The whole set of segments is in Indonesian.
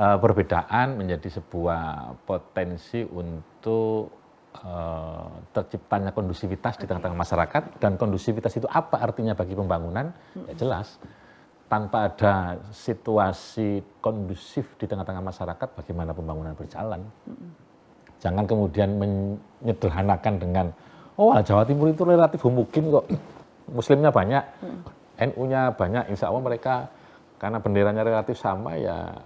perbedaan menjadi sebuah potensi untuk terciptanya kondusivitas di tengah-tengah masyarakat. Dan kondusivitas itu apa artinya bagi pembangunan? Ya jelas, tanpa ada situasi kondusif di tengah-tengah masyarakat, bagaimana pembangunan berjalan? Jangan kemudian menyederhanakan dengan, oh Jawa Timur itu relatif homogen kok, Muslimnya banyak, NU-nya banyak, insya Allah mereka karena benderanya relatif sama ya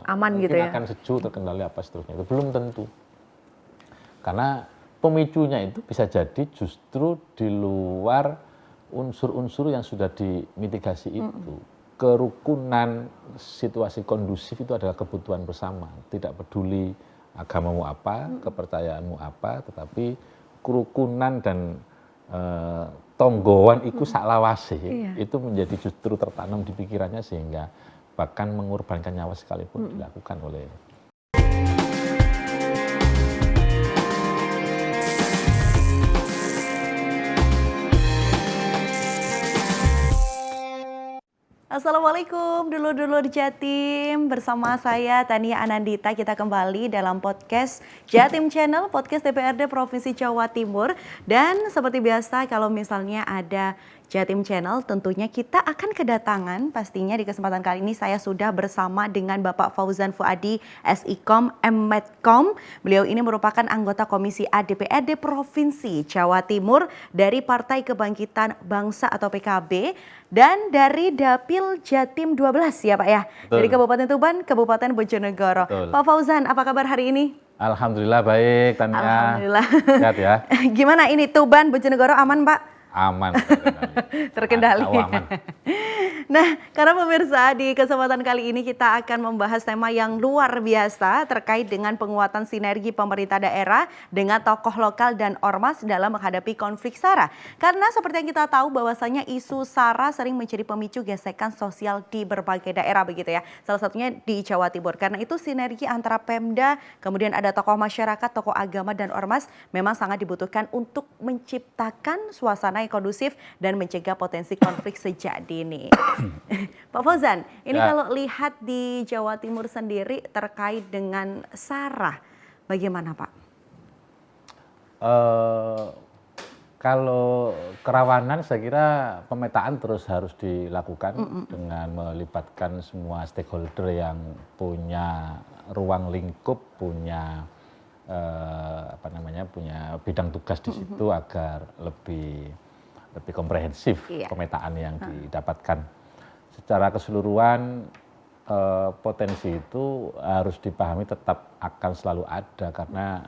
aman mungkin gitu ya, akan sejuk, terkendali apa seterusnya. Itu belum tentu. Karena pemicunya itu bisa jadi justru di luar unsur-unsur yang sudah dimitigasi itu. Kerukunan, situasi kondusif itu adalah kebutuhan bersama. Tidak peduli agamamu apa, kepercayaanmu apa, tetapi kerukunan dan tonggoan iku saklawase itu menjadi justru tertanam di pikirannya sehingga bahkan mengorbankan nyawa sekalipun dilakukan oleh. Assalamualaikum dulur-dulur Jatim, bersama saya Tania Anandita. Kita kembali dalam podcast Jatim Channel, podcast DPRD Provinsi Jawa Timur. Dan seperti biasa kalau misalnya ada Jatim Channel, tentunya kita akan kedatangan, pastinya di kesempatan kali ini saya sudah bersama dengan Bapak Fauzan Fuadi, SIKOM, M.Medcom. Beliau ini merupakan anggota Komisi A DPRD Provinsi Jawa Timur dari Partai Kebangkitan Bangsa atau PKB dan dari Dapil Jatim 12 ya Pak ya. Betul. Dari Kabupaten Tuban, Kabupaten Bojonegoro. Betul. Pak Fauzan, apa kabar hari ini? Alhamdulillah baik, Tania. Alhamdulillah. Sehat ya. Gimana ini Tuban, Bojonegoro aman Pak? Aman, terkendali. Aman. Nah, karena pemirsa di kesempatan kali ini kita akan membahas tema yang luar biasa terkait dengan penguatan sinergi pemerintah daerah dengan tokoh lokal dan ormas dalam menghadapi konflik SARA. Karena seperti yang kita tahu bahwasanya isu SARA sering menjadi pemicu gesekan sosial di berbagai daerah begitu ya. Salah satunya di Jawa Timur. Karena itu sinergi antara Pemda, kemudian ada tokoh masyarakat, tokoh agama dan ormas memang sangat dibutuhkan untuk menciptakan suasana yang kondusif dan mencegah potensi konflik sejak dini. Pak Fauzan, ini kalau lihat di Jawa Timur sendiri terkait dengan SARA, bagaimana Pak? Kalau kerawanan saya kira pemetaan terus harus dilakukan dengan melibatkan semua stakeholder yang punya ruang lingkup, punya punya bidang tugas di situ agar lebih komprehensif pemetaan yang didapatkan. Secara keseluruhan potensi itu harus dipahami tetap akan selalu ada karena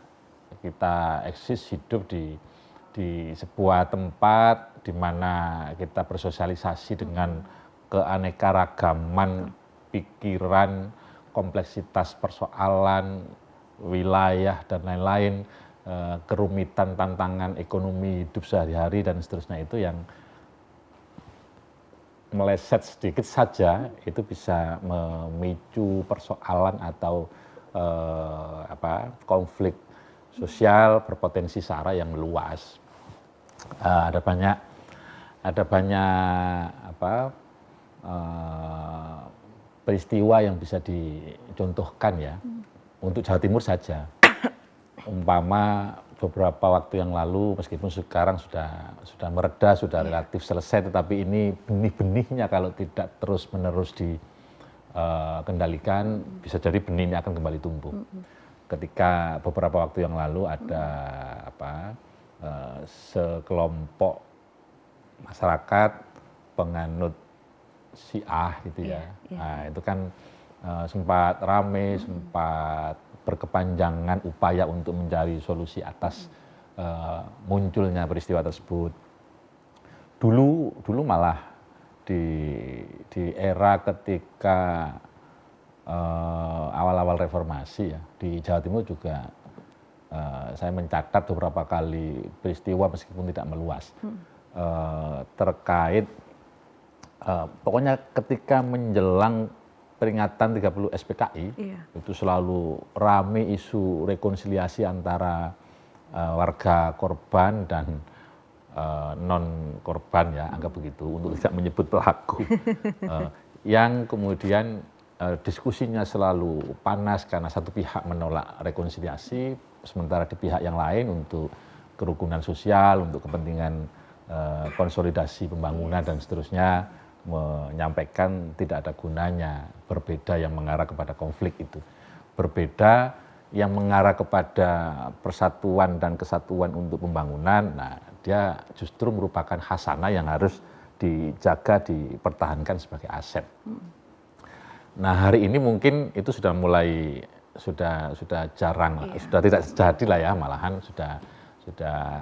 kita eksis hidup di sebuah tempat di mana kita bersosialisasi dengan keanekaragaman pikiran, kompleksitas persoalan, wilayah dan lain-lain, kerumitan tantangan ekonomi hidup sehari-hari dan seterusnya itu yang meleset sedikit saja itu bisa memicu persoalan atau konflik sosial berpotensi SARA yang meluas. Ada banyak peristiwa yang bisa dicontohkan ya untuk Jawa Timur saja. Umpama beberapa waktu yang lalu meskipun sekarang sudah mereda, sudah relatif selesai, tetapi ini benih-benihnya kalau tidak terus-menerus dikendalikan bisa jadi benih ini akan kembali tumbuh. Ketika beberapa waktu yang lalu ada sekelompok masyarakat penganut Syiah gitu ya. Nah, itu kan sempat ramai, sempat berkepanjangan upaya untuk mencari solusi atas munculnya peristiwa tersebut. Dulu malah di era ketika awal-awal reformasi ya di Jawa Timur juga saya mencatat beberapa kali peristiwa meskipun tidak meluas terkait pokoknya ketika menjelang peringatan 30 SPKI itu selalu rame isu rekonsiliasi antara warga korban dan non korban ya anggap begitu untuk tidak menyebut pelaku yang kemudian diskusinya selalu panas karena satu pihak menolak rekonsiliasi, sementara di pihak yang lain untuk kerukunan sosial, untuk kepentingan konsolidasi pembangunan dan seterusnya menyampaikan tidak ada gunanya. Berbeda yang mengarah kepada konflik itu, berbeda yang mengarah kepada persatuan dan kesatuan untuk pembangunan. Nah, dia justru merupakan hasanah yang harus dijaga, dipertahankan sebagai aset. Nah, hari ini mungkin itu sudah mulai sudah jarang, sudah tidak terjadi lah ya, malahan sudah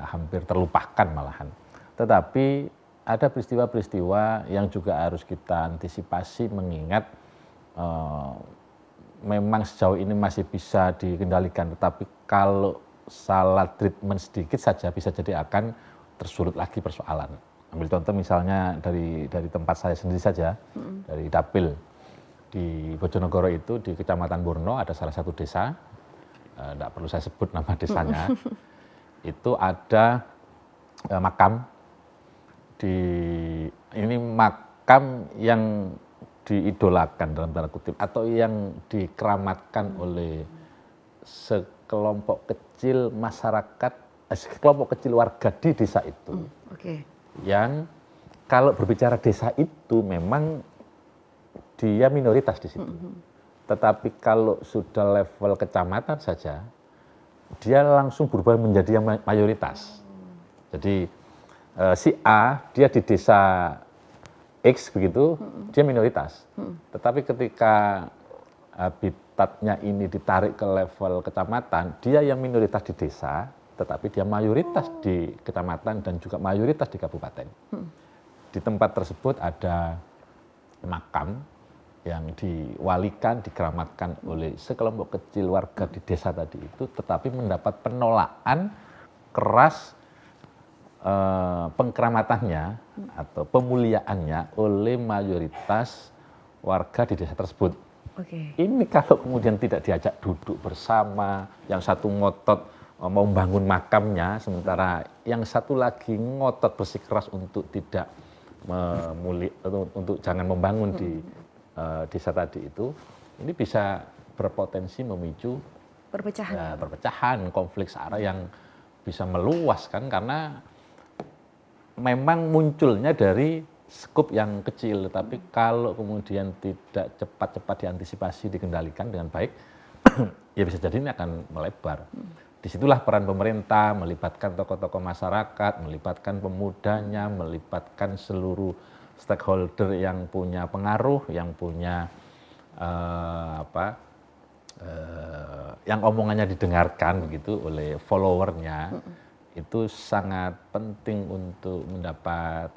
hampir terlupakan malahan. Tetapi ada peristiwa-peristiwa yang juga harus kita antisipasi, mengingat memang sejauh ini masih bisa dikendalikan, tetapi kalau salah treatment sedikit saja bisa jadi akan tersulut lagi persoalan. Ambil contoh misalnya dari tempat saya sendiri saja, dari Dapil. Di Bojonegoro itu, di Kecamatan Burno, ada salah satu desa, tidak perlu saya sebut nama desanya, itu ada makam, ini makam yang diidolakan dalam tanda kutip, atau yang dikeramatkan oleh sekelompok kecil masyarakat, sekelompok kecil warga di desa itu. Yang kalau berbicara desa itu memang dia minoritas di situ. Tetapi kalau sudah level kecamatan saja, dia langsung berubah menjadi yang mayoritas. Jadi si A, dia di desa X begitu, dia minoritas. Tetapi ketika habitatnya ini ditarik ke level kecamatan, dia yang minoritas di desa, tetapi dia mayoritas di kecamatan dan juga mayoritas di kabupaten. Di tempat tersebut ada makam yang diwalikan, dikeramatkan oleh sekelompok kecil warga di desa tadi itu, tetapi mendapat penolakan keras pengkeramatannya atau pemuliaannya oleh mayoritas warga di desa tersebut. Ini kalau kemudian tidak diajak duduk bersama, yang satu ngotot mau membangun makamnya, sementara yang satu lagi ngotot bersikeras untuk tidak untuk jangan membangun di desa tadi itu, ini bisa berpotensi memicu perpecahan, konflik sara yang bisa meluas kan, karena memang munculnya dari skup yang kecil, tapi kalau kemudian tidak cepat-cepat diantisipasi, dikendalikan dengan baik, ya bisa jadi ini akan melebar. Disitulah peran pemerintah, melibatkan tokoh-tokoh masyarakat, melibatkan pemudanya, melibatkan seluruh stakeholder yang punya pengaruh, yang punya yang omongannya didengarkan begitu oleh followernya. Itu sangat penting untuk mendapat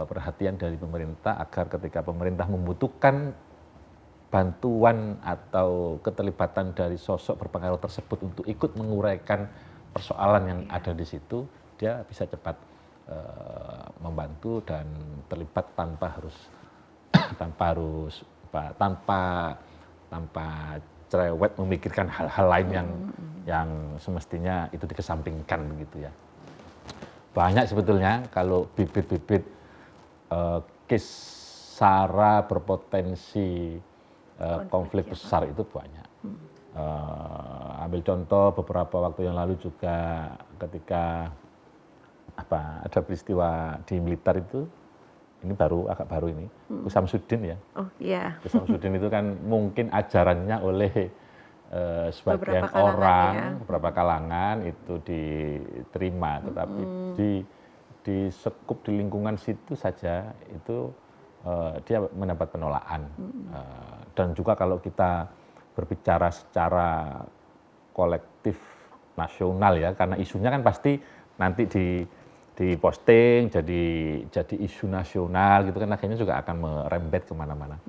perhatian dari pemerintah, agar ketika pemerintah membutuhkan bantuan atau keterlibatan dari sosok berpengaruh tersebut untuk ikut menguraikan persoalan yang ada di situ, dia bisa cepat membantu dan terlibat tanpa cerewet memikirkan hal-hal lain yang semestinya itu dikesampingkan begitu ya. Banyak sebetulnya kalau bibit-bibit case sara berpotensi konflik besar itu banyak. Ambil contoh beberapa waktu yang lalu juga ketika ada peristiwa di militer itu, ini agak baru ini, Gus Samsudin ya. Gus Samsudin itu kan mungkin ajarannya oleh sebagian orang, beberapa kalangan itu diterima, tetapi di sekup di lingkungan situ saja itu dia mendapat penolakan. Dan juga kalau kita berbicara secara kolektif nasional ya, karena isunya kan pasti nanti diposting jadi isu nasional gitu kan, akhirnya juga akan merembet kemana-mana.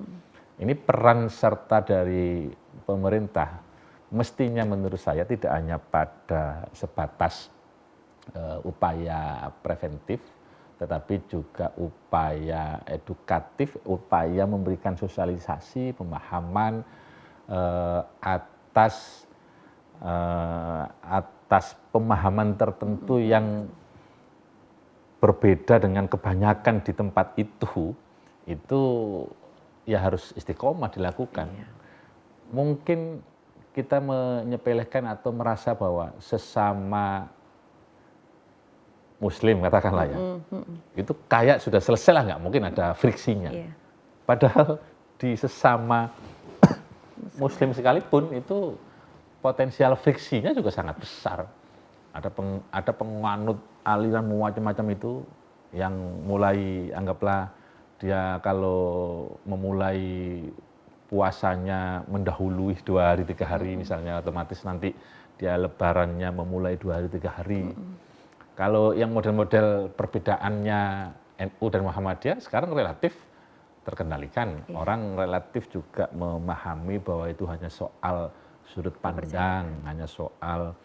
Ini peran serta dari pemerintah mestinya menurut saya tidak hanya pada sebatas upaya preventif, tetapi juga upaya edukatif, upaya memberikan sosialisasi, pemahaman atas pemahaman tertentu yang berbeda dengan kebanyakan di tempat itu ya harus istiqomah dilakukan. Mungkin kita menyepelekan atau merasa bahwa sesama Muslim katakanlah ya, itu kayak sudah selesai lah, nggak mungkin ada friksinya. Padahal di sesama Muslim sekalipun itu potensial friksinya juga sangat besar. Ada penganut aliran macam-macam itu yang mulai, anggaplah dia kalau memulai puasanya mendahului 2 hari 3 hari misalnya, otomatis nanti dia lebarannya memulai 2 hari 3 hari. Kalau yang model-model perbedaannya NU dan Muhammadiyah sekarang relatif terkendalikan. Orang relatif juga memahami bahwa itu hanya soal sudut pandang, hanya soal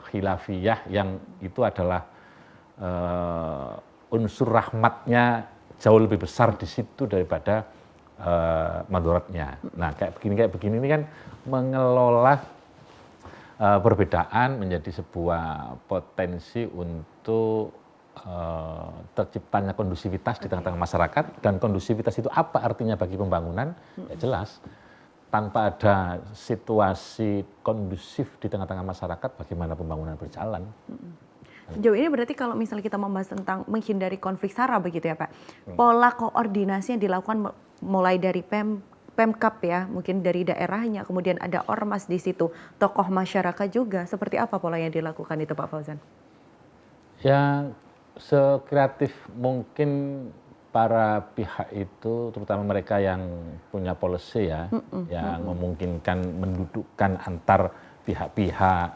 khilafiyah yang itu adalah unsur rahmatnya jauh lebih besar di situ daripada madharatnya. Nah, kayak begini ini kan mengelola perbedaan menjadi sebuah potensi untuk terciptanya kondusivitas di tengah-tengah masyarakat. Dan kondusivitas itu apa artinya bagi pembangunan? Ya jelas, tanpa ada situasi kondusif di tengah-tengah masyarakat, bagaimana pembangunan berjalan? Sejauh ini berarti kalau misalnya kita membahas tentang menghindari konflik SARA begitu ya Pak, pola koordinasi yang dilakukan mulai dari Pemkab ya, mungkin dari daerahnya, kemudian ada ormas di situ, tokoh masyarakat juga, seperti apa pola yang dilakukan itu Pak Fauzan? Ya, sekreatif mungkin para pihak itu, terutama mereka yang punya policy ya, yang memungkinkan mendudukkan antar pihak-pihak,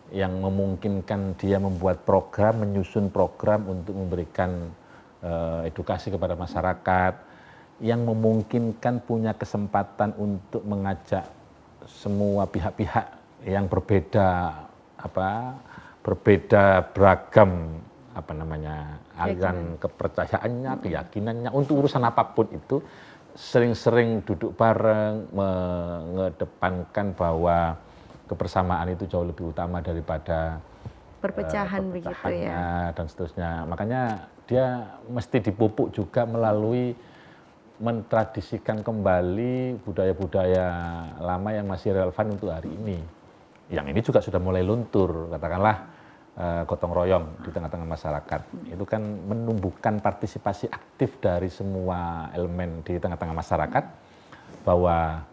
yang memungkinkan dia membuat program, menyusun program untuk memberikan edukasi kepada masyarakat, yang memungkinkan punya kesempatan untuk mengajak semua pihak-pihak yang berbeda beragam aliran kepercayaannya, keyakinannya untuk urusan apapun itu, sering-sering duduk bareng mengedepankan bahwa kebersamaan itu jauh lebih utama daripada perpecahan begitu ya, dan seterusnya. Makanya dia mesti dipupuk juga melalui mentradisikan kembali budaya-budaya lama yang masih relevan untuk hari ini. Yang ini juga sudah mulai luntur, katakanlah gotong royong di tengah-tengah masyarakat. Itu kan menumbuhkan partisipasi aktif dari semua elemen di tengah-tengah masyarakat, bahwa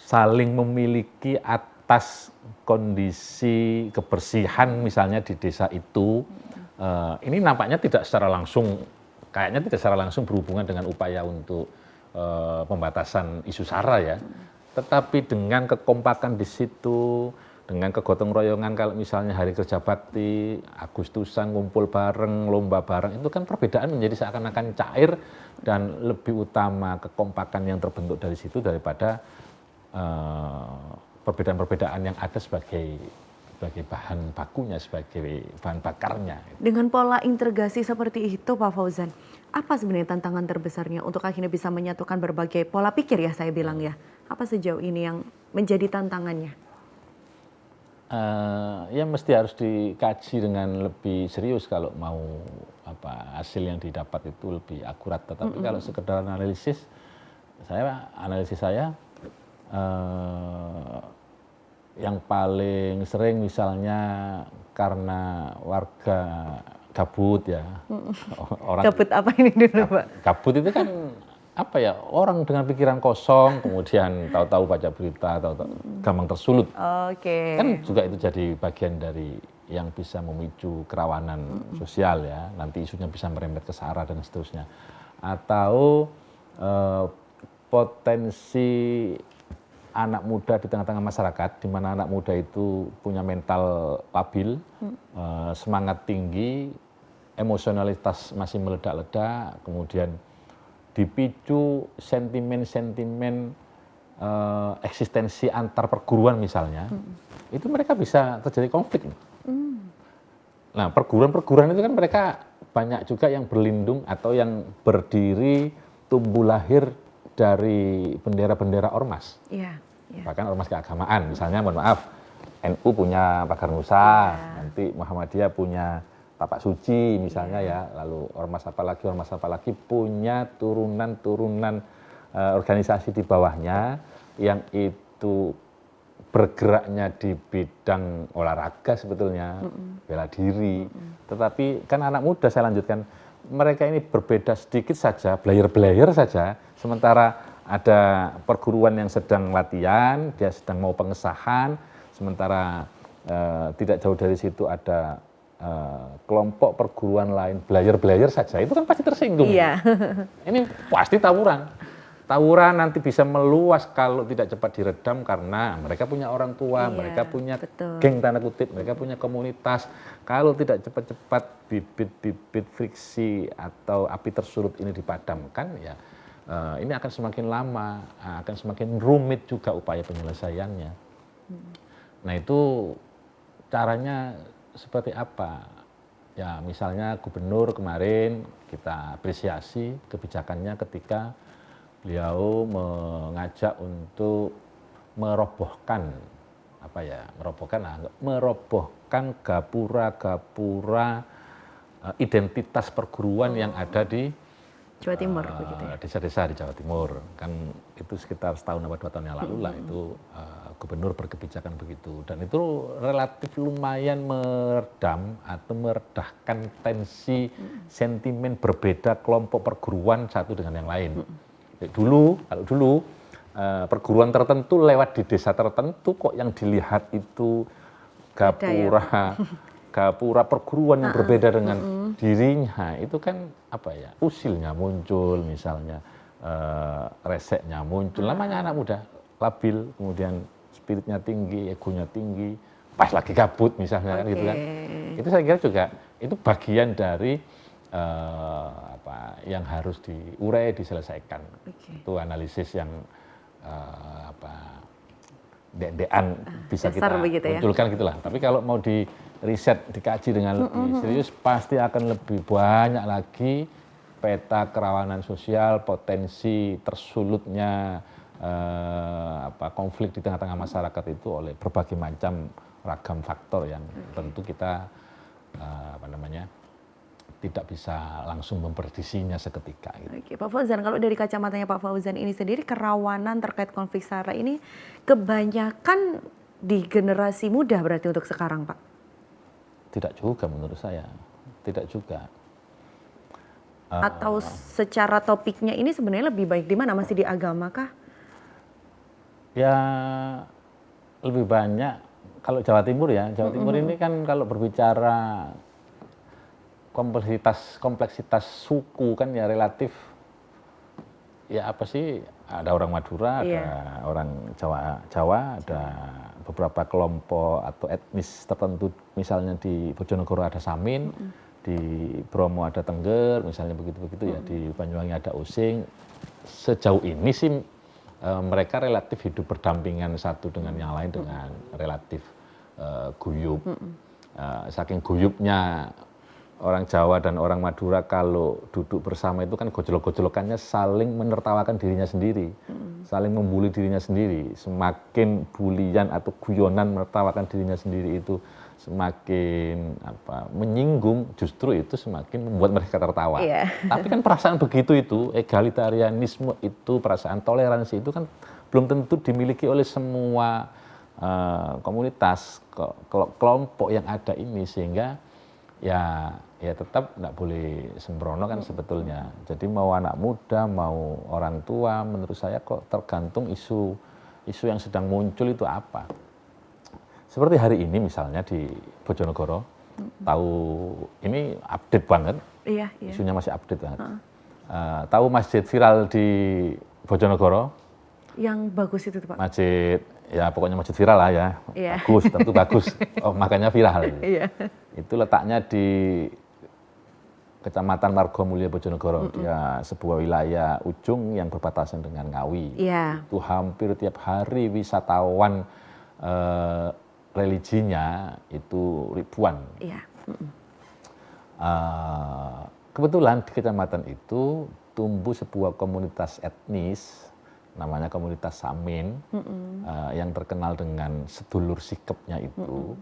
saling memiliki atas kondisi kebersihan misalnya di desa itu. Ini nampaknya tidak secara langsung berhubungan dengan upaya untuk pembatasan isu SARA ya, tetapi dengan kekompakan di situ, dengan kegotong royongan, kalau misalnya hari kerja bakti, Agustusan ngumpul bareng, lomba bareng, itu kan perbedaan menjadi seakan-akan cair dan lebih utama kekompakan yang terbentuk dari situ daripada perbedaan-perbedaan yang ada sebagai bahan bakunya, sebagai bahan bakarnya. Dengan pola integrasi seperti itu Pak Fauzan, apa sebenarnya tantangan terbesarnya untuk akhirnya bisa menyatukan berbagai pola pikir ya saya bilang ya? Apa sejauh ini yang menjadi tantangannya? Ya mesti harus dikaji dengan lebih serius kalau mau hasil yang didapat itu lebih akurat. Tetapi kalau sekedar analisis saya yang paling sering misalnya karena warga gabut ya. Gabut apa ini dulu Pak? Gabut itu kan orang dengan pikiran kosong, kemudian tahu-tahu baca berita, tahu-tahu gampang tersulut. Kan juga itu jadi bagian dari yang bisa memicu kerawanan sosial ya. Nanti isunya bisa merembet ke SARA dan seterusnya. Atau potensi anak muda di tengah-tengah masyarakat, di mana anak muda itu punya mental labil, semangat tinggi, emosionalitas masih meledak-ledak, kemudian dipicu sentimen-sentimen eksistensi antar perguruan misalnya, itu mereka bisa terjadi konflik. Nah, perguruan-perguruan itu kan mereka banyak juga yang berlindung atau yang berdiri tumbuh lahir dari bendera-bendera ormas. Bahkan ormas keagamaan, misalnya mohon maaf, NU punya Pagar Nusa, nanti Muhammadiyah punya Tapak Suci misalnya ya, lalu ormas apa lagi punya turunan-turunan organisasi di bawahnya yang itu bergeraknya di bidang olahraga sebetulnya, bela diri. Tetapi kan anak muda, saya lanjutkan, mereka ini berbeda sedikit saja, belayer-belayer saja, sementara ada perguruan yang sedang latihan, dia sedang mau pengesahan, sementara tidak jauh dari situ ada kelompok perguruan lain, belayer-belayer saja, itu kan pasti tersinggung. Iya. Ini pasti tawuran. Tawuran nanti bisa meluas kalau tidak cepat diredam karena mereka punya orang tua, Iya, mereka punya betul. geng tanda kutip, mereka punya komunitas. Kalau tidak cepat-cepat bibit-bibit friksi atau api tersulut ini dipadamkan, ya ini akan semakin lama, akan semakin rumit juga upaya penyelesaiannya. Nah itu caranya seperti apa? Ya misalnya gubernur kemarin kita apresiasi kebijakannya ketika beliau mengajak untuk merobohkan gapura-gapura identitas perguruan yang ada di Jawa Timur begitu ya. desa-desa di Jawa Timur. Kan itu sekitar setahun atau 2 tahun yang lalu lah itu gubernur berkebijakan begitu, dan itu relatif lumayan meredam atau meredahkan tensi sentimen berbeda kelompok perguruan satu dengan yang lain. Kalau dulu perguruan tertentu lewat di desa tertentu kok yang dilihat itu gapura perguruan yang berbeda dengan dirinya, itu kan usilnya muncul misalnya, reseknya muncul, namanya anak muda labil, kemudian spiritnya tinggi, egonya tinggi, pas lagi kabut misalnya, kan gitu kan. Itu saya kira juga itu bagian dari yang harus diurai, diselesaikan. Itu analisis yang dek-dekan bisa kita munculkan gitulah. Tapi kalau mau di riset, dikaji dengan lebih serius, pasti akan lebih banyak lagi peta kerawanan sosial, potensi tersulutnya konflik di tengah-tengah masyarakat itu oleh berbagai macam ragam faktor yang tentu kita tidak bisa langsung mempredisinya seketika. Gitu. Oke, Pak Fauzan, kalau dari kacamatanya Pak Fauzan ini sendiri, kerawanan terkait konflik SARA ini kebanyakan di generasi muda berarti untuk sekarang, Pak? Tidak juga menurut saya, tidak juga. Atau secara topiknya ini sebenarnya lebih baik di mana? Masih di agama kah? Ya lebih banyak, kalau Jawa Timur ya, Jawa Timur ini kan kalau berbicara kompleksitas suku kan ya relatif, ya ada orang Madura, ada orang Jawa, ada beberapa kelompok atau etnis tertentu, misalnya di Bojonegoro ada Samin, di Bromo ada Tengger, misalnya begitu-begitu ya, di Banyuwangi ada Osing. Sejauh ini sih mereka relatif hidup berdampingan satu dengan yang lain dengan relatif guyup. Saking guyupnya orang Jawa dan orang Madura kalau duduk bersama itu kan gojlok-gojlokannya saling menertawakan dirinya sendiri, saling membuli dirinya sendiri. Semakin bulian atau guyonan menertawakan dirinya sendiri itu semakin menyinggung, justru itu semakin membuat mereka tertawa. Tapi kan perasaan begitu itu, egalitarianisme itu, perasaan toleransi itu kan belum tentu dimiliki oleh semua komunitas, kelompok yang ada ini, sehingga ya tetap nggak boleh sembrono kan sebetulnya. Jadi mau anak muda, mau orang tua, menurut saya kok tergantung isu yang sedang muncul itu apa. Seperti hari ini misalnya di Bojonegoro, tahu ini update banget, isunya masih update banget. Tahu masjid viral di Bojonegoro? Yang bagus itu Pak? Masjid, ya pokoknya masjid viral lah ya, bagus, tentu bagus, makanya viral. Itu letaknya di Kecamatan Margomulya Bojonegoro, dia sebuah wilayah ujung yang berbatasan dengan Ngawi. Itu hampir tiap hari wisatawan religinya itu ribuan. Kebetulan di kecamatan itu tumbuh sebuah komunitas etnis, namanya komunitas Samin, yang terkenal dengan sedulur sikapnya itu.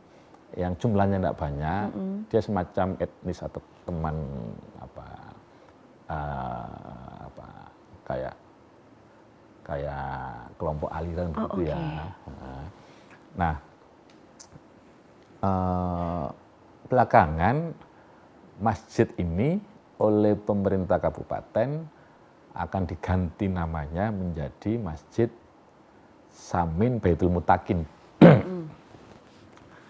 yang jumlahnya tidak banyak, dia semacam etnis atau teman kayak kelompok aliran begitu ya. Nah, belakangan masjid ini oleh pemerintah kabupaten akan diganti namanya menjadi Masjid Samin Baitul Mutakin.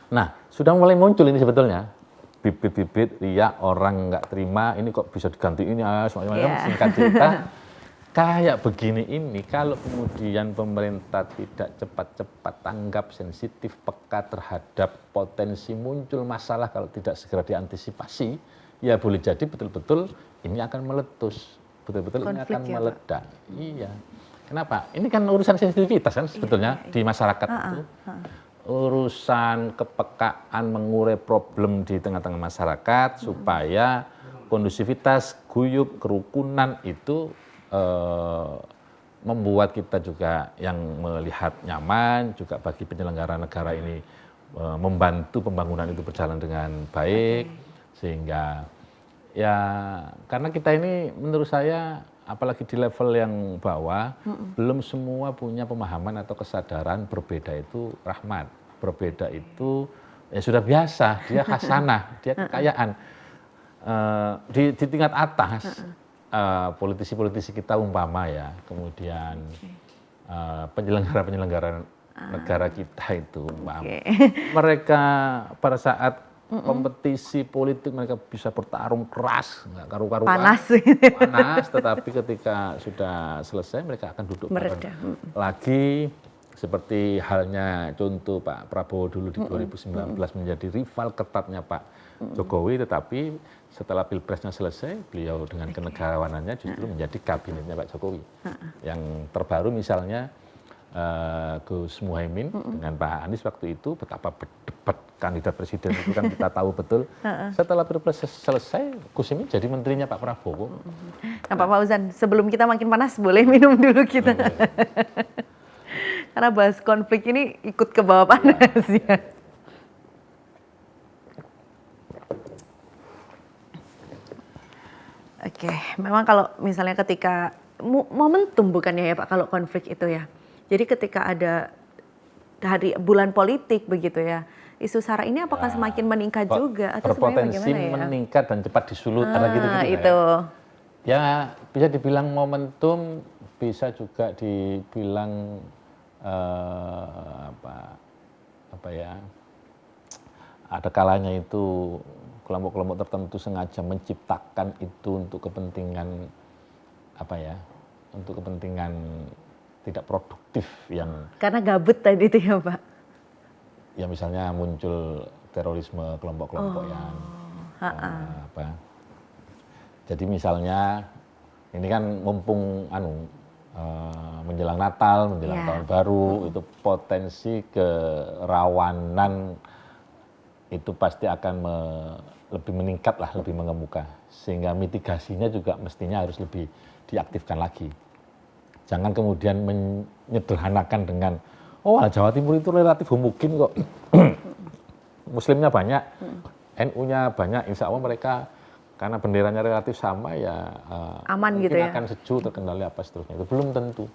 Nah, sudah mulai muncul ini sebetulnya bibit-bibit riak, orang nggak terima ini kok bisa diganti ini, singkat cerita kayak begini ini kalau kemudian pemerintah tidak cepat-cepat tanggap, sensitif, peka terhadap potensi muncul masalah kalau tidak segera diantisipasi, ya boleh jadi betul-betul ini akan meletus, betul-betul ini akan meledak. Iya. Kenapa? Ini kan urusan sensitivitas kan sebetulnya di masyarakat itu. Urusan kepekaan mengurai problem di tengah-tengah masyarakat supaya kondusivitas, guyup, kerukunan itu membuat kita juga yang melihat nyaman, juga bagi penyelenggara negara ini membantu pembangunan itu berjalan dengan baik, sehingga ya karena kita ini menurut saya apalagi di level yang bawah belum semua punya pemahaman atau kesadaran berbeda itu rahmat, berbeda itu ya sudah biasa, dia khasanah, dia kekayaan. Di tingkat atas politisi-politisi kita umpama ya, kemudian penyelenggara-penyelenggara negara kita itu umpama, mereka pada saat kompetisi politik mereka bisa bertarung keras, nggak karu-karuan, panas, tetapi ketika sudah selesai mereka akan duduk bareng lagi, seperti halnya contoh Pak Prabowo dulu di 2019 menjadi rival ketatnya Pak Jokowi, tetapi setelah pilpresnya selesai beliau dengan kenegarawanannya justru menjadi kabinetnya Pak Jokowi. Yang terbaru misalnya Gus Muhaimin dengan Pak Anies waktu itu, betapa berdebat kandidat presiden itu kan kita tahu betul. Setelah pilpres selesai, Gus Muhaimin jadi menterinya Pak Prabowo. Nah Pak Fauzan, sebelum kita makin panas boleh minum dulu kita. Karena bahas konflik ini ikut ke bawah panas ya. Oke, memang kalau misalnya ketika momentum bukannya ya Pak kalau konflik itu ya. Jadi ketika ada hari bulan politik begitu ya, isu SARA ini apakah semakin meningkat juga atau berpotensi ya? Meningkat dan cepat disulut karena gitu-gitu itu. Ya bisa dibilang momentum, bisa juga dibilang apa ya? Ada kalanya itu kelompok-kelompok tertentu sengaja menciptakan itu untuk kepentingan untuk kepentingan tidak produktif yang karena gabut tadi itu ya Pak. Ya misalnya muncul terorisme kelompok-kelompok yang jadi misalnya ini kan mumpung menjelang Natal, menjelang tahun baru, itu potensi kerawanan itu pasti akan lebih meningkat lah, lebih mengemuka, sehingga mitigasinya juga mestinya harus lebih diaktifkan lagi. Jangan kemudian menyederhanakan dengan Jawa Timur itu relatif homogen kok, Muslimnya banyak, NU-nya banyak, insya Allah mereka karena benderanya relatif sama ya aman mungkin gitu ya, akan sejuk, terkendali apa seterusnya, itu belum tentu.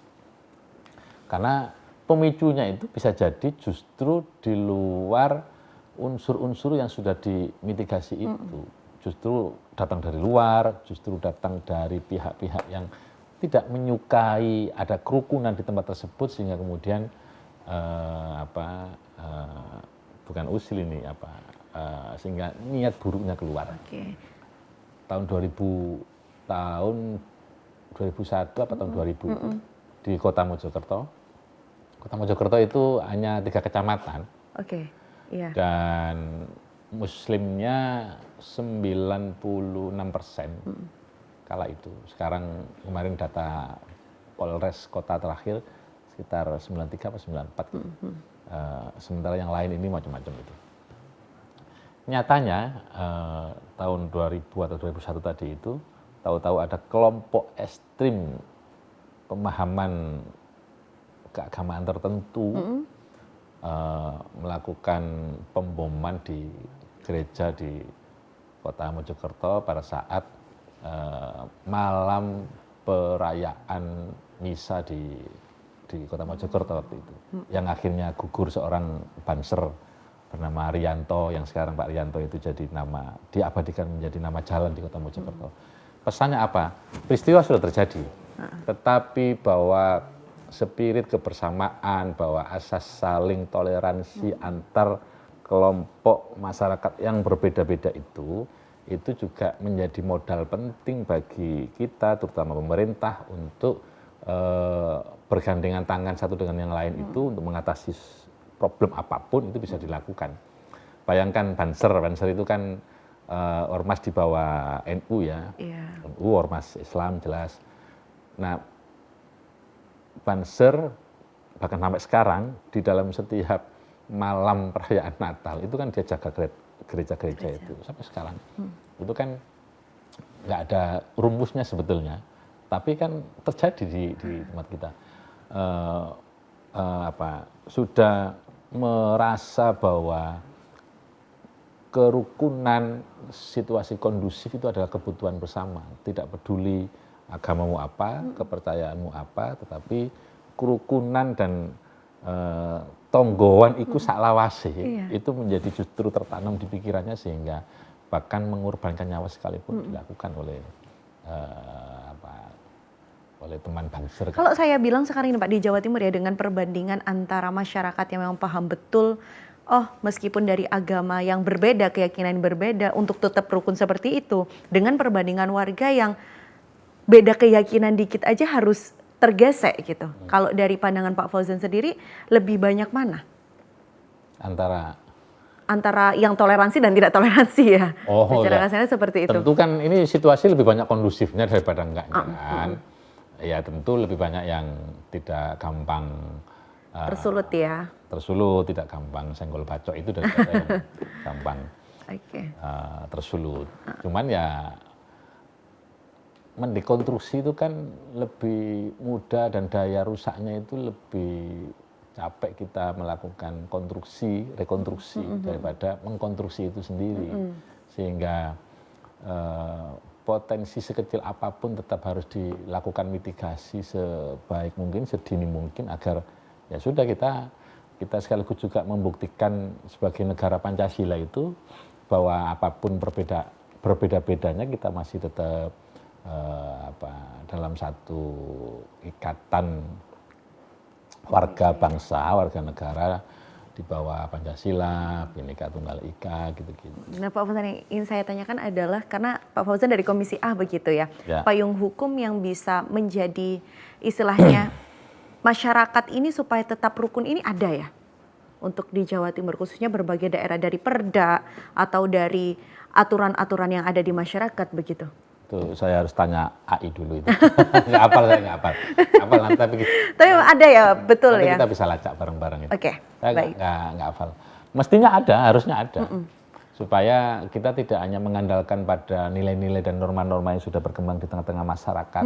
Karena pemicunya itu bisa jadi justru di luar unsur-unsur yang sudah dimitigasi itu, justru datang dari luar, justru datang dari pihak-pihak yang tidak menyukai ada kerukunan di tempat tersebut, sehingga kemudian bukan usil ini sehingga niat buruknya keluar. Tahun 2001 apa tahun 2000 itu di Kota Mojokerto. Kota Mojokerto itu hanya 3 kecamatan. Dan Muslimnya 96% kala itu. Sekarang kemarin data Polres Kota terakhir sekitar 93 atau 94. Sementara yang lain ini macam-macam itu. Nyatanya tahun 2000 atau 2001 tadi itu tahu-tahu ada kelompok ekstrim pemahaman keagamaan tertentu melakukan pemboman di gereja di Kota Mojokerto pada saat malam perayaan misa di Kota Mojokerto waktu itu, yang akhirnya gugur seorang banser bernama Rianto, yang sekarang Pak Rianto itu jadi nama, diabadikan menjadi nama jalan di Kota Mojokerto. Pesannya apa? Peristiwa sudah terjadi, tetapi bahwa spirit kebersamaan, bahwa asas saling toleransi antar kelompok masyarakat yang berbeda-beda itu juga menjadi modal penting bagi kita, terutama pemerintah, untuk bergandengan tangan satu dengan yang lain itu untuk mengatasi problem apapun itu bisa dilakukan. Bayangkan Banser itu kan ormas di bawah NU ya, NU ormas Islam jelas. Nah, Banser bahkan sampai sekarang di dalam setiap malam perayaan Natal itu kan dia jaga gereja-gereja itu sampai sekarang. Itu kan nggak ada rumusnya sebetulnya, tapi kan terjadi di tempat kita. Sudah merasa bahwa kerukunan, situasi kondusif itu adalah kebutuhan bersama, tidak peduli agamamu apa, kepercayaanmu apa, tetapi kerukunan dan tonggoan iku saklawase itu menjadi justru tertanam di pikirannya, sehingga bahkan mengorbankan nyawa sekalipun dilakukan oleh teman Banser. Kalau saya bilang sekarang ini Pak di Jawa Timur ya, dengan perbandingan antara masyarakat yang memang paham betul, oh meskipun dari agama yang berbeda, keyakinan yang berbeda, untuk tetap rukun seperti itu, dengan perbandingan warga yang beda keyakinan dikit aja harus tergesek gitu. Kalau dari pandangan Pak Fauzan sendiri, lebih banyak mana? Antara yang toleransi dan tidak toleransi ya. Secara kasarnya seperti itu. Tentu kan ini situasi lebih banyak kondusifnya daripada enggaknya kan. Ya tentu lebih banyak yang tidak gampang tersulut ya. Tersulut, tidak gampang senggol bacok itu daripada yang gampang tersulut. Cuman ya mendekonstruksi itu kan lebih mudah dan daya rusaknya itu lebih capek kita melakukan rekonstruksi daripada mengkonstruksi itu sendiri. Sehingga potensi sekecil apapun tetap harus dilakukan mitigasi sebaik mungkin, sedini mungkin, agar ya sudah kita sekaligus juga membuktikan sebagai negara Pancasila itu bahwa apapun berbeda-bedanya kita masih tetap dalam satu ikatan warga bangsa, warga negara di bawah Pancasila, Bhinneka Tunggal Ika, gitu-gitu. Nah Pak Fauzan, yang ingin saya tanyakan adalah, karena Pak Fauzan dari Komisi A begitu ya, payung hukum yang bisa menjadi istilahnya masyarakat ini supaya tetap rukun ini ada ya? Untuk di Jawa Timur, khususnya berbagai daerah, dari Perda atau dari aturan-aturan yang ada di masyarakat begitu? Tuh, saya harus tanya AI dulu itu. Nggak hafal, saya nggak hafal. Hafal nanti tapi ada ya, betul nanti ya? kita bisa lacak bareng-bareng itu. Oke, saya baik. nggak hafal. Mestinya ada, harusnya ada. Supaya kita tidak hanya mengandalkan pada nilai-nilai dan norma-norma yang sudah berkembang di tengah-tengah masyarakat.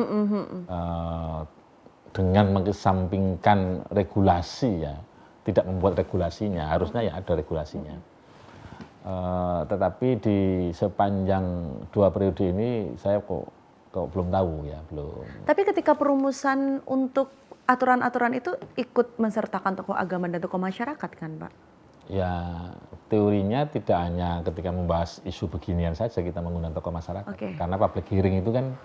Dengan mengesampingkan regulasi ya. Tidak membuat regulasinya, harusnya ya ada regulasinya. Tetapi di sepanjang 2 periode ini saya kok belum tahu ya, belum. Tapi ketika perumusan untuk aturan-aturan itu ikut mensertakan tokoh agama dan tokoh masyarakat kan Pak? Ya teorinya tidak hanya ketika membahas isu beginian saja kita menggunakan tokoh masyarakat. Karena public hearing itu kan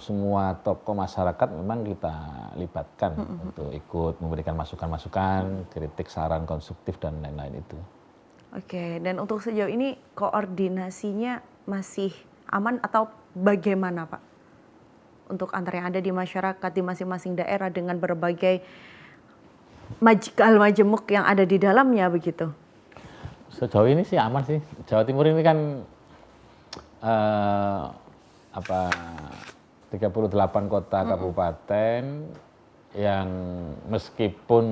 semua tokoh masyarakat memang kita libatkan untuk ikut memberikan masukan-masukan, kritik, saran konstruktif dan lain-lain itu. Oke, dan untuk sejauh ini koordinasinya masih aman atau bagaimana Pak? Untuk antara yang ada di masyarakat di masing-masing daerah dengan berbagai majemuk yang ada di dalamnya begitu? Sejauh ini sih aman sih. Jawa Timur ini kan 38 kota kabupaten yang meskipun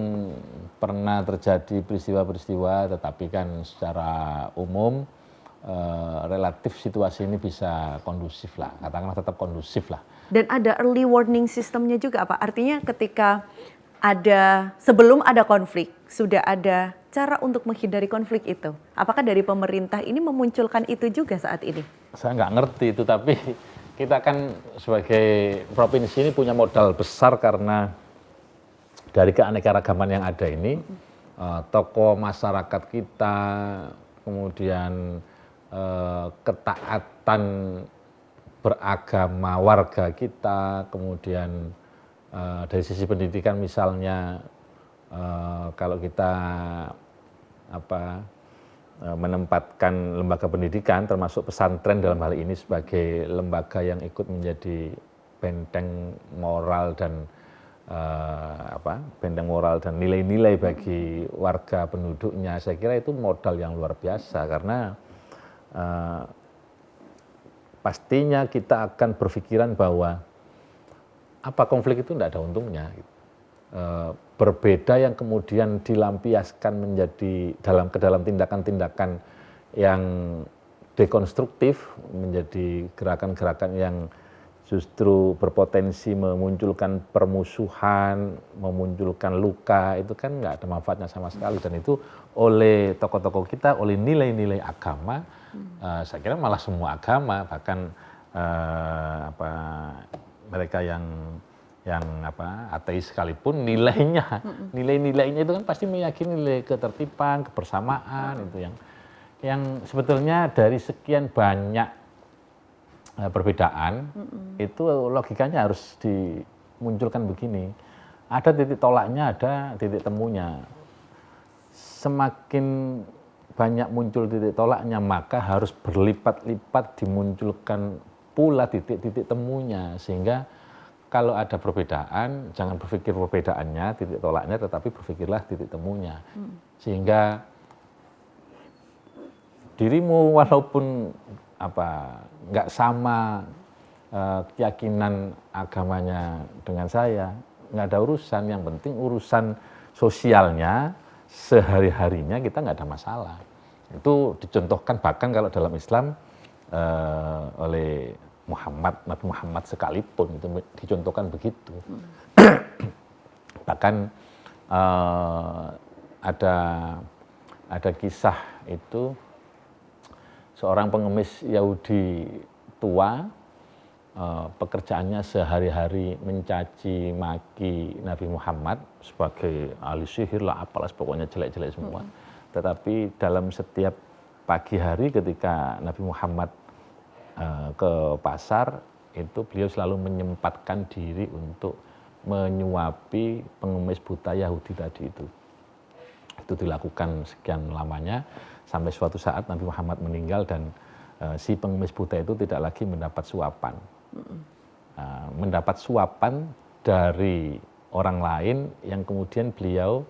pernah terjadi peristiwa-peristiwa, tetapi kan secara umum relatif situasi ini bisa kondusif lah, katakanlah tetap kondusif lah. Dan ada early warning systemnya juga Pak, artinya ketika sebelum ada konflik, sudah ada cara untuk menghindari konflik itu. Apakah dari pemerintah ini memunculkan itu juga saat ini? Saya nggak ngerti itu, tapi kita kan sebagai provinsi ini punya modal besar karena dari keanekaragaman yang ada ini, tokoh masyarakat kita, kemudian ketaatan beragama warga kita, kemudian dari sisi pendidikan misalnya kalau kita menempatkan lembaga pendidikan termasuk pesantren dalam hal ini sebagai lembaga yang ikut menjadi benteng moral dan benteng moral dan nilai-nilai bagi warga penduduknya, saya kira itu modal yang luar biasa karena pastinya kita akan berpikiran bahwa konflik itu tidak ada untungnya. Berbeda yang kemudian dilampiaskan menjadi ke dalam tindakan-tindakan yang dekonstruktif, menjadi gerakan-gerakan yang justru berpotensi memunculkan permusuhan, memunculkan luka, itu kan nggak ada manfaatnya sama sekali. Dan itu oleh tokoh-tokoh kita, oleh nilai-nilai agama, saya kira malah semua agama, bahkan mereka yang ateis sekalipun nilainya itu kan pasti meyakini nilai ketertiban, kebersamaan, itu yang sebetulnya dari sekian banyak perbedaan itu logikanya harus dimunculkan begini. Ada titik tolaknya, ada titik temunya. Semakin banyak muncul titik tolaknya, maka harus berlipat-lipat dimunculkan pula titik-titik temunya, sehingga kalau ada perbedaan, jangan berpikir perbedaannya, titik tolaknya, tetapi berpikirlah titik temunya. Sehingga dirimu walaupun nggak sama keyakinan agamanya dengan saya, nggak ada urusan. Yang penting urusan sosialnya, sehari-harinya kita nggak ada masalah. Itu dicontohkan bahkan kalau dalam Islam oleh Nabi Muhammad sekalipun itu dicontohkan begitu. Bahkan ada kisah itu seorang pengemis Yahudi tua, pekerjaannya sehari-hari mencaci maki Nabi Muhammad sebagai ahli sihir lah, apalah pokoknya jelek-jelek semua. Tetapi dalam setiap pagi hari ketika Nabi Muhammad ke pasar, itu beliau selalu menyempatkan diri untuk menyuapi pengemis buta Yahudi tadi itu. Itu dilakukan sekian lamanya sampai suatu saat Nabi Muhammad meninggal dan si pengemis buta itu tidak lagi mendapat suapan. Mendapat suapan dari orang lain yang kemudian beliau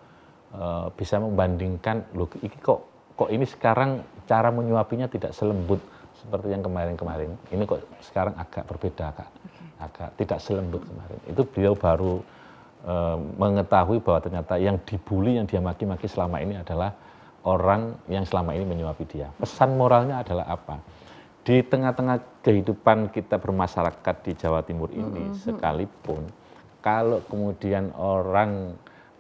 bisa membandingkan, loh ini kok ini sekarang cara menyuapinya tidak selembut seperti yang kemarin-kemarin. Ini kok sekarang agak berbeda, Kak. Agak tidak selembut kemarin. Itu beliau baru mengetahui bahwa ternyata yang dibully, yang dia maki-maki selama ini adalah orang yang selama ini menyuapi dia. Pesan moralnya adalah apa? Di tengah-tengah kehidupan kita bermasyarakat di Jawa Timur ini sekalipun, kalau kemudian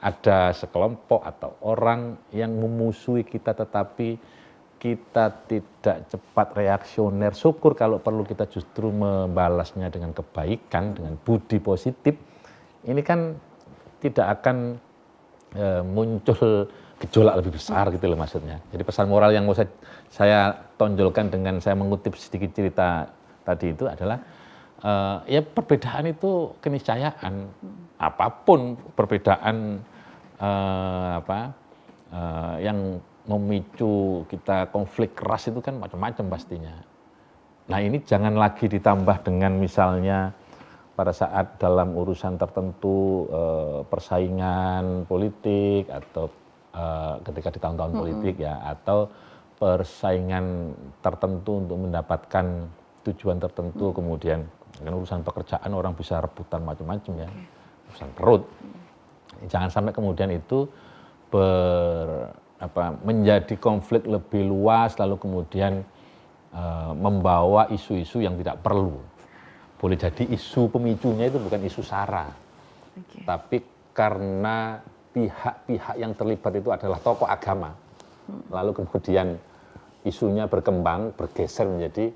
ada sekelompok atau orang yang memusuhi kita tetapi kita tidak cepat reaksioner, syukur kalau perlu kita justru membalasnya dengan kebaikan, dengan budi positif, ini kan tidak akan muncul gejolak lebih besar gitu loh maksudnya. Jadi pesan moral yang mau saya tonjolkan dengan saya mengutip sedikit cerita tadi itu adalah ya perbedaan itu keniscayaan. Apapun perbedaan yang memicu kita konflik keras itu kan macam-macam pastinya. Nah ini jangan lagi ditambah dengan misalnya pada saat dalam urusan tertentu persaingan politik atau ketika di tahun-tahun politik ya, atau persaingan tertentu untuk mendapatkan tujuan tertentu, kemudian dengan urusan pekerjaan orang bisa rebutan macam-macam ya, urusan perut. Jangan sampai kemudian itu menjadi konflik lebih luas lalu kemudian membawa isu-isu yang tidak perlu. Boleh jadi isu pemicunya itu bukan isu SARA, tapi karena pihak-pihak yang terlibat itu adalah tokoh agama. Lalu kemudian isunya berkembang, bergeser menjadi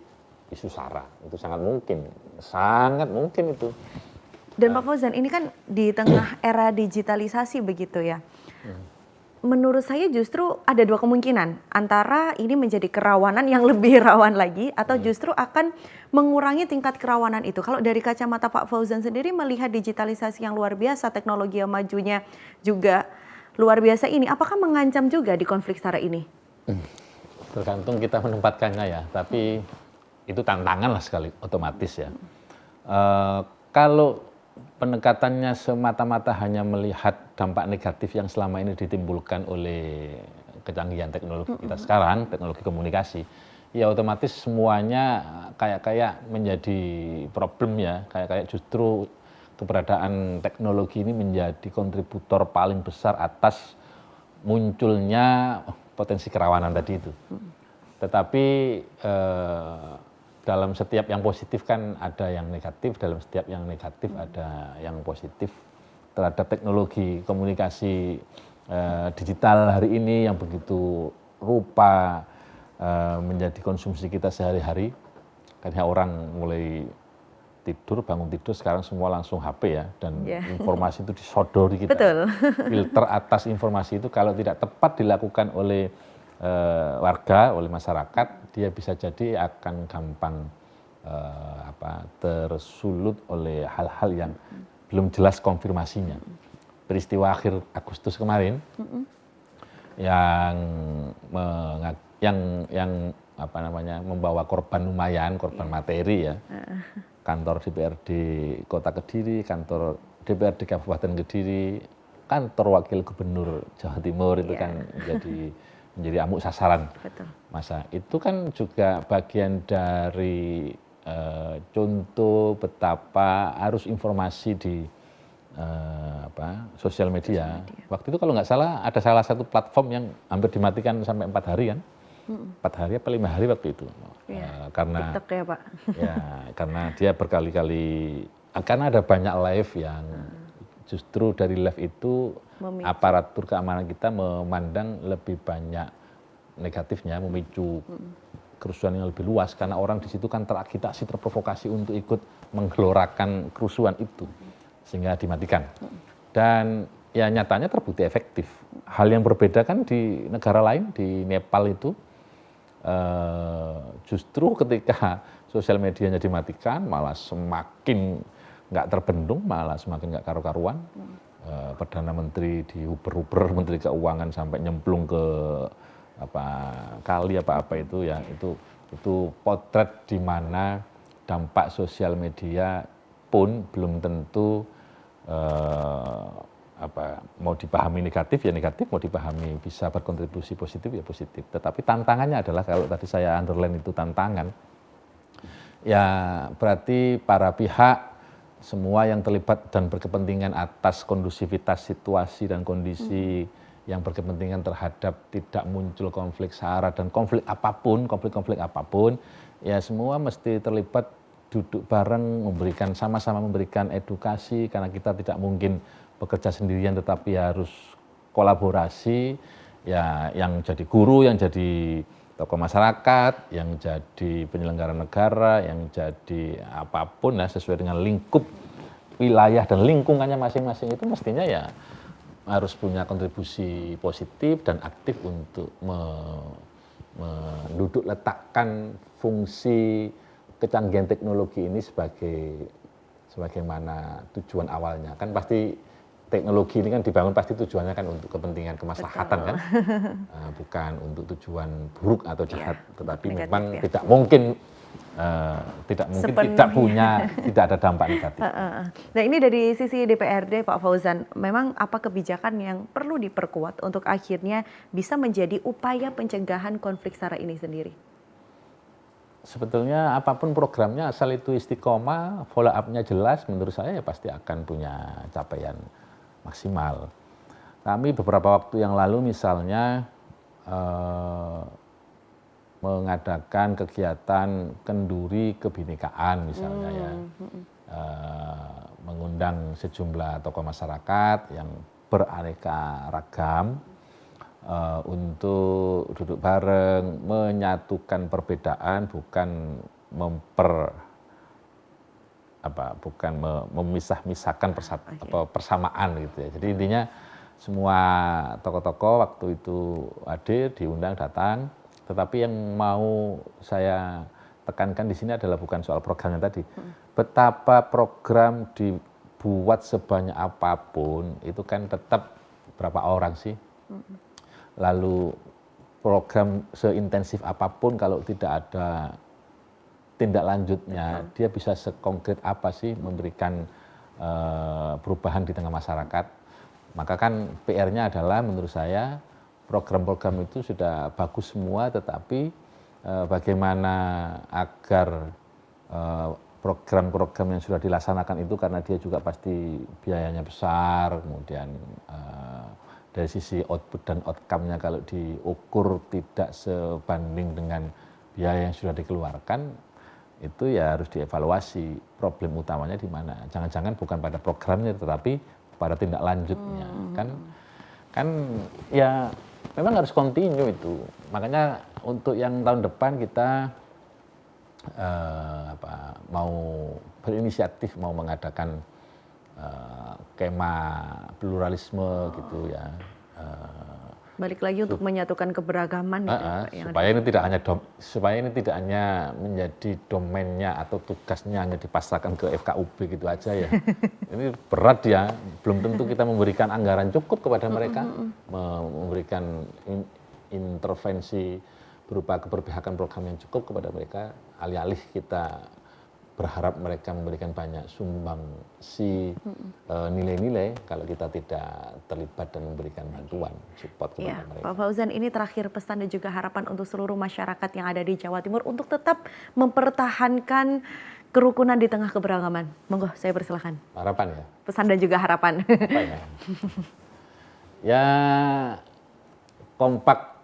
isu SARA. Itu sangat mungkin itu. Dan Pak Fauzan, ini kan di tengah era digitalisasi begitu ya. Menurut saya justru ada dua kemungkinan, antara ini menjadi kerawanan yang lebih rawan lagi atau justru akan mengurangi tingkat kerawanan itu. Kalau dari kacamata Pak Fauzan sendiri melihat digitalisasi yang luar biasa, teknologi yang majunya juga luar biasa ini, apakah mengancam juga di konflik SARA ini? Tergantung kita menempatkannya ya, tapi itu tantangan lah sekali, otomatis ya. Kalau pendekatannya semata-mata hanya melihat dampak negatif yang selama ini ditimbulkan oleh kecanggihan teknologi kita sekarang, teknologi komunikasi, ya otomatis semuanya kayak menjadi problem ya, kayak justru keberadaan teknologi ini menjadi kontributor paling besar atas munculnya potensi kerawanan tadi itu. Tetapi dalam setiap yang positif kan ada yang negatif, dalam setiap yang negatif ada yang positif terhadap teknologi komunikasi digital hari ini yang begitu rupa menjadi konsumsi kita sehari-hari. Karena orang mulai bangun tidur sekarang semua langsung HP ya, dan informasi itu disodori kita. Betul. Filter atas informasi itu kalau tidak tepat dilakukan oleh warga, oleh masyarakat, dia bisa jadi akan gampang tersulut oleh hal-hal yang belum jelas konfirmasinya. Peristiwa akhir Agustus kemarin yang membawa korban lumayan, korban materi ya. Kantor DPRD Kota Kediri, kantor DPRD Kabupaten Kediri, kantor Wakil Gubernur Jawa Timur itu kan menjadi amuk sasaran. Betul. Masa itu kan juga bagian dari contoh betapa arus informasi di sosial media. Waktu itu kalau nggak salah ada salah satu platform yang hampir dimatikan sampai 4 hari kan. 4 hari apa 5 hari waktu itu. Karena TikTok ya Pak. Ya, karena dia berkali-kali, karena ada banyak live yang justru dari live itu aparatur keamanan kita memandang lebih banyak negatifnya, memicu kerusuhan yang lebih luas karena orang di situ kan teragitasi, terprovokasi untuk ikut menggelorakan kerusuhan itu sehingga dimatikan. Dan ya nyatanya terbukti efektif. Hal yang berbeda kan di negara lain, di Nepal itu justru ketika sosial medianya dimatikan malah semakin nggak terbendung, malah semakin nggak karu-karuan. Perdana Menteri diuber-uber, Menteri Keuangan sampai nyemplung ke kali apa itu ya, itu potret di mana dampak sosial media pun belum tentu mau dipahami negatif ya negatif, mau dipahami bisa berkontribusi positif ya positif. Tetapi tantangannya adalah, kalau tadi saya underline itu tantangan, ya berarti para pihak semua yang terlibat dan berkepentingan atas kondusivitas situasi dan kondisi yang berkepentingan terhadap tidak muncul konflik SARA dan konflik apapun, konflik-konflik apapun, ya semua mesti terlibat, duduk bareng, sama-sama memberikan edukasi, karena kita tidak mungkin bekerja sendirian tetapi harus kolaborasi, ya yang jadi guru, yang jadi tokoh masyarakat, yang jadi penyelenggara negara, yang jadi apapun ya sesuai dengan lingkup wilayah dan lingkungannya masing-masing, itu mestinya ya harus punya kontribusi positif dan aktif untuk menduduk letakkan fungsi kecanggihan teknologi ini sebagaimana tujuan awalnya. Kan pasti teknologi ini kan dibangun pasti tujuannya kan untuk kepentingan kemaslahatan. Betul. Kan, bukan untuk tujuan buruk atau jahat, tetapi negatif, memang ya. Tidak mungkin tidak ada dampak negatif. Nah, ini dari sisi DPRD Pak Fauzan, memang apa kebijakan yang perlu diperkuat untuk akhirnya bisa menjadi upaya pencegahan konflik SARA ini sendiri? Sebetulnya apapun programnya asal itu istiqomah, follow up-nya jelas, menurut saya ya pasti akan punya capaian maksimal. Kami beberapa waktu yang lalu misalnya mengadakan kegiatan kenduri kebinekaan misalnya ya, mengundang sejumlah tokoh masyarakat yang beraneka ragam untuk duduk bareng, menyatukan perbedaan, bukan memisah-misahkan persamaan gitu ya. Jadi intinya semua tokoh-tokoh waktu itu hadir, diundang, datang. Tetapi yang mau saya tekankan di sini adalah bukan soal programnya tadi. Betapa program dibuat sebanyak apapun, itu kan tetap berapa orang sih? Lalu program seintensif apapun kalau tidak ada tindak lanjutnya, dia bisa sekonkret apa sih memberikan perubahan di tengah masyarakat. Maka kan PR-nya adalah menurut saya program-program itu sudah bagus semua, tetapi bagaimana agar program-program yang sudah dilaksanakan itu, karena dia juga pasti biayanya besar, kemudian dari sisi output dan outcome-nya kalau diukur tidak sebanding dengan biaya yang sudah dikeluarkan, itu ya harus dievaluasi problem utamanya di mana. Jangan-jangan bukan pada programnya tetapi pada tindak lanjutnya. Kan ya memang harus continue itu. Makanya untuk yang tahun depan kita mau berinisiatif mau mengadakan kema pluralisme gitu ya. Balik lagi untuk menyatukan keberagaman gitu, supaya ini tidak hanya menjadi domainnya atau tugasnya hanya dipasrahkan ke FKUB gitu aja ya. Ini berat ya, belum tentu kita memberikan anggaran cukup kepada mereka, memberikan intervensi berupa keberpihakan program yang cukup kepada mereka, alih-alih kita berharap mereka memberikan banyak sumbangsi nilai-nilai kalau kita tidak terlibat dan memberikan bantuan support kepada mereka. Pak Fauzan, ini terakhir pesan dan juga harapan untuk seluruh masyarakat yang ada di Jawa Timur untuk tetap mempertahankan kerukunan di tengah keberagaman. Monggo, saya persilahkan. Harapan ya? Pesan dan juga harapan. Apa ya? Ya, kompak,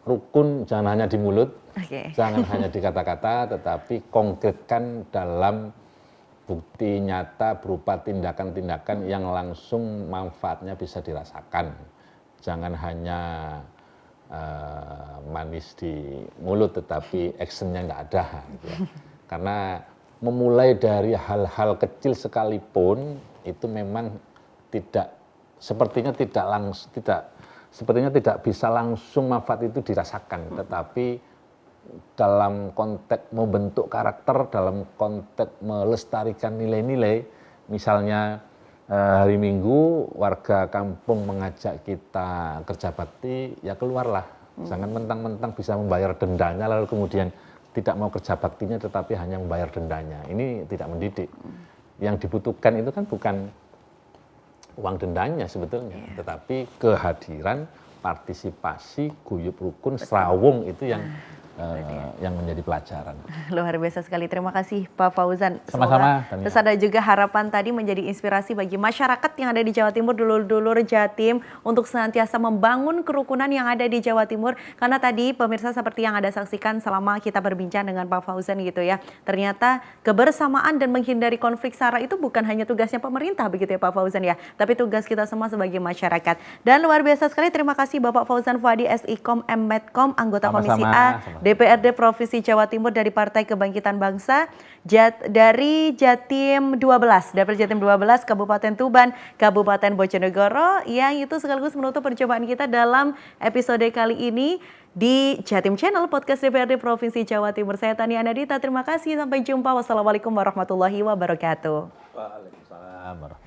rukun, jangan hanya di mulut. Jangan hanya di kata-kata, tetapi konkretkan dalam bukti nyata berupa tindakan-tindakan yang langsung manfaatnya bisa dirasakan. Jangan hanya manis di mulut, tetapi actionnya nggak ada. Gitu ya. Karena memulai dari hal-hal kecil sekalipun itu memang sepertinya tidak bisa langsung manfaat itu dirasakan, tetapi dalam konteks membentuk karakter, dalam konteks melestarikan nilai-nilai, misalnya hari Minggu warga kampung mengajak kita kerja bakti, ya keluarlah. Jangan mentang-mentang bisa membayar dendanya lalu kemudian tidak mau kerja baktinya tetapi hanya membayar dendanya. Ini tidak mendidik. Yang dibutuhkan itu kan bukan uang dendanya sebetulnya, tetapi kehadiran, partisipasi, guyub rukun, serawung itu yang menjadi pelajaran. Luar biasa sekali. Terima kasih Pak Fauzan. Sama-sama. Pesan dan juga harapan tadi menjadi inspirasi bagi masyarakat yang ada di Jawa Timur, dulur-dulur Jatim, untuk senantiasa membangun kerukunan yang ada di Jawa Timur. Karena tadi pemirsa seperti yang Anda saksikan selama kita berbincang dengan Pak Fauzan gitu ya. Ternyata kebersamaan dan menghindari konflik SARA itu bukan hanya tugasnya pemerintah begitu ya Pak Fauzan ya. Tapi tugas kita semua sebagai masyarakat. Dan luar biasa sekali, terima kasih Bapak Fauzan Fuadi, SIKOM, M-Medcom, anggota Komisi A DPRD Provinsi Jawa Timur dari Partai Kebangkitan Bangsa, dari Jatim 12, Dapil Jatim 12, Kabupaten Tuban, Kabupaten Bojonegoro, yang itu sekaligus menutup percobaan kita dalam episode kali ini di Jatim Channel Podcast DPRD Provinsi Jawa Timur. Saya Tania Nadita, terima kasih, sampai jumpa. Wassalamualaikum warahmatullahi wabarakatuh. Waalaikumsalam warahmatullahi wabarakatuh.